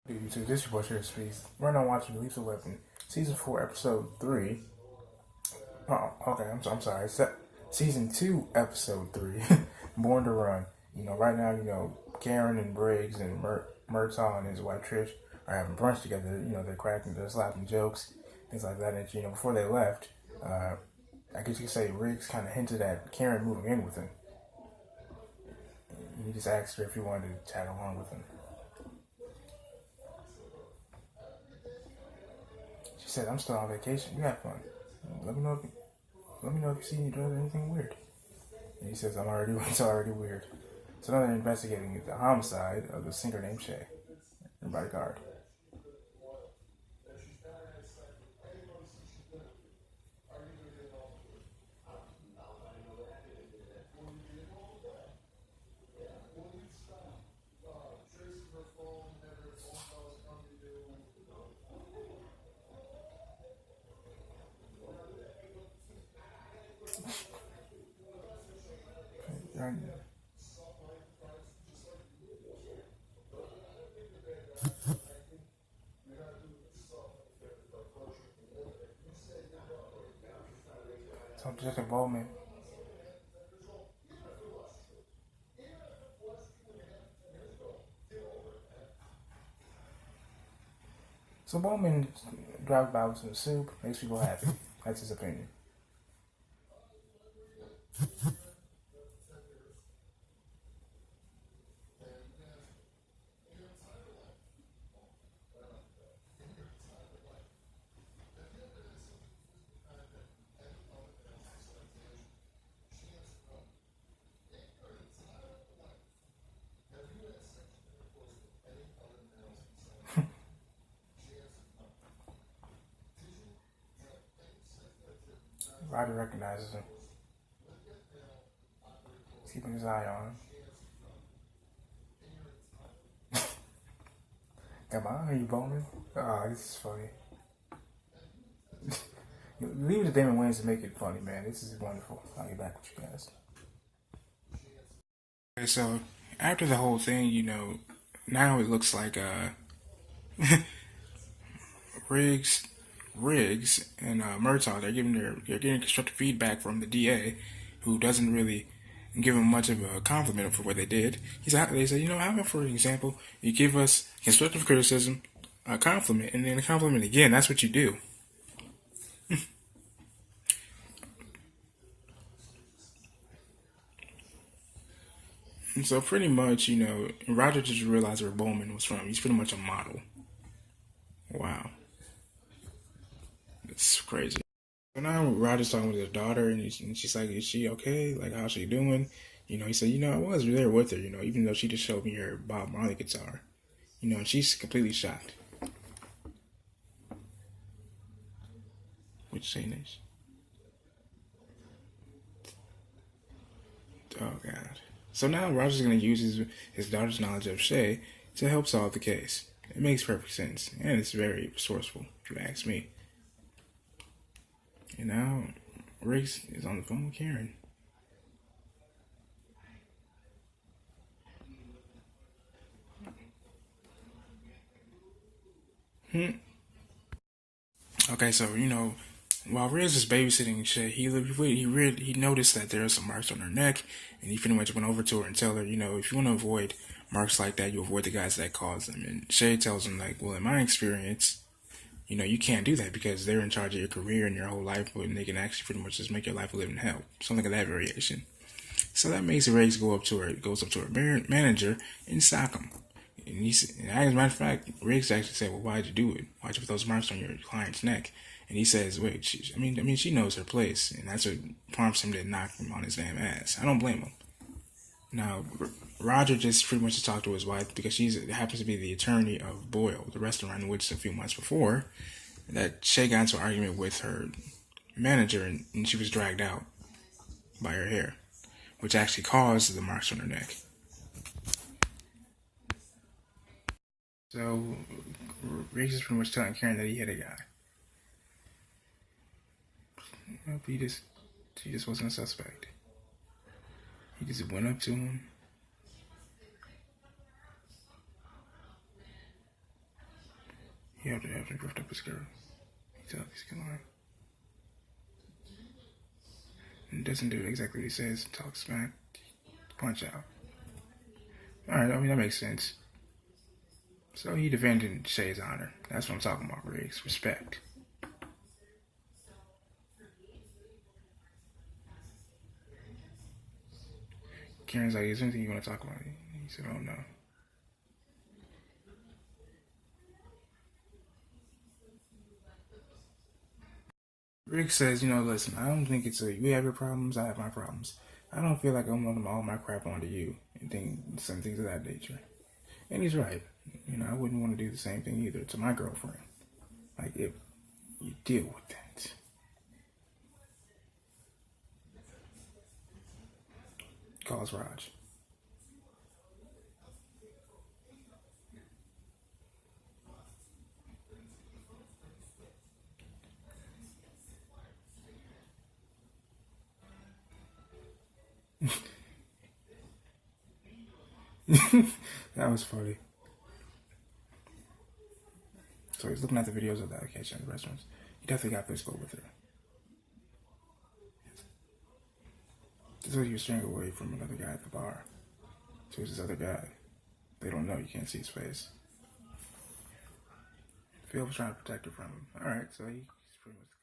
Hey YouTube, this is your boy Sheriff Speeds. Right now watching Lethal Weapon, Season 4, Episode 3. Oh, okay, I'm sorry. Season 2, Episode 3, Born to Run. Right now, Karen and Briggs and Murtaugh and his wife Trish are having brunch together. They're slapping jokes, things like that. And, before they left, I guess you could say Riggs kind of hinted at Karen moving in with him. He just asked her if he wanted to tag along with him. She said, "I'm still on vacation. You have fun. Let me know if you see me doing anything weird." And he says, It's already weird." So now they're investigating the homicide of the singer named Shay, her bodyguard. So just a Bowman. So Bowman drives by with some soup, makes people happy. That's his opinion. Ryder recognizes him. He's keeping his eye on him. Come on, are you Bowman? Oh, this is funny. Leave it to Damon Wayans to make it funny, man. This is wonderful. I'll get back with you guys. Okay, so after the whole thing, now it looks like Riggs, and Murtaugh, they're getting constructive feedback from the DA, who doesn't really give them much of a compliment for what they did. They say, how about, for example, you give us constructive criticism, a compliment, and then a compliment again. That's what you do. And so pretty much, Roger just realized where Bowman was from. He's pretty much a model. Wow. It's crazy. So now Roger's talking with his daughter, and she's like, "Is she okay? Like, how's she doing?" He said, "I was there with her, even though she just showed me her Bob Marley guitar. And she's completely shocked." Which saying is, oh God. So now Roger's going to use his daughter's knowledge of Shay to help solve the case. It makes perfect sense, and it's very resourceful, if you ask me. And now Riggs is on the phone with Karen. Okay, so while Riggs was babysitting Shay, he noticed that there are some marks on her neck, and he pretty much went over to her and tell her, if you want to avoid marks like that, you avoid the guys that cause them. And Shay tells him, like, well, in my experience, you can't do that because they're in charge of your career and your whole life, and they can actually pretty much just make your life a living hell, something of that variation. So that makes Riggs goes up to her manager and sock him. And as a matter of fact, Riggs actually said, "Well, why'd you do it? Why'd you put those marks on your client's neck?" And he says, "Wait, she knows her place," and that's what prompts him to knock him on his damn ass. I don't blame him. Now, Roger just pretty much talked to his wife because she happens to be the attorney of Boyle, the restaurant in which a few months before that Shay got into an argument with her manager, and she was dragged out by her hair, which actually caused the marks on her neck. So Riggs is pretty much telling Karen that he hit a guy. Nope, he just wasn't a suspect. He just went up to him. boyfriend drift up his girl. He tells he's gonna and doesn't do exactly what he says. Talk smack. Punch out. Alright, I mean, that makes sense. So he defended Shay's honor. That's what I'm talking about, Riggs. Respect. Karen's like, is there anything you want to talk about? He said, oh no. Rick says, listen, I don't think you have your problems, I have my problems. I don't feel like I'm letting all my crap onto you and some things of that nature. And he's right. I wouldn't want to do the same thing either to my girlfriend. Like, if you deal with that. Calls Raj. That was funny. So he's looking at the videos of the occasion at the restaurants. He definitely got physical with her. This was he was straying away from another guy at the bar. So it's this other guy. They don't know, you can't see his face. Phil was trying to protect her from him. Alright, so he's pretty much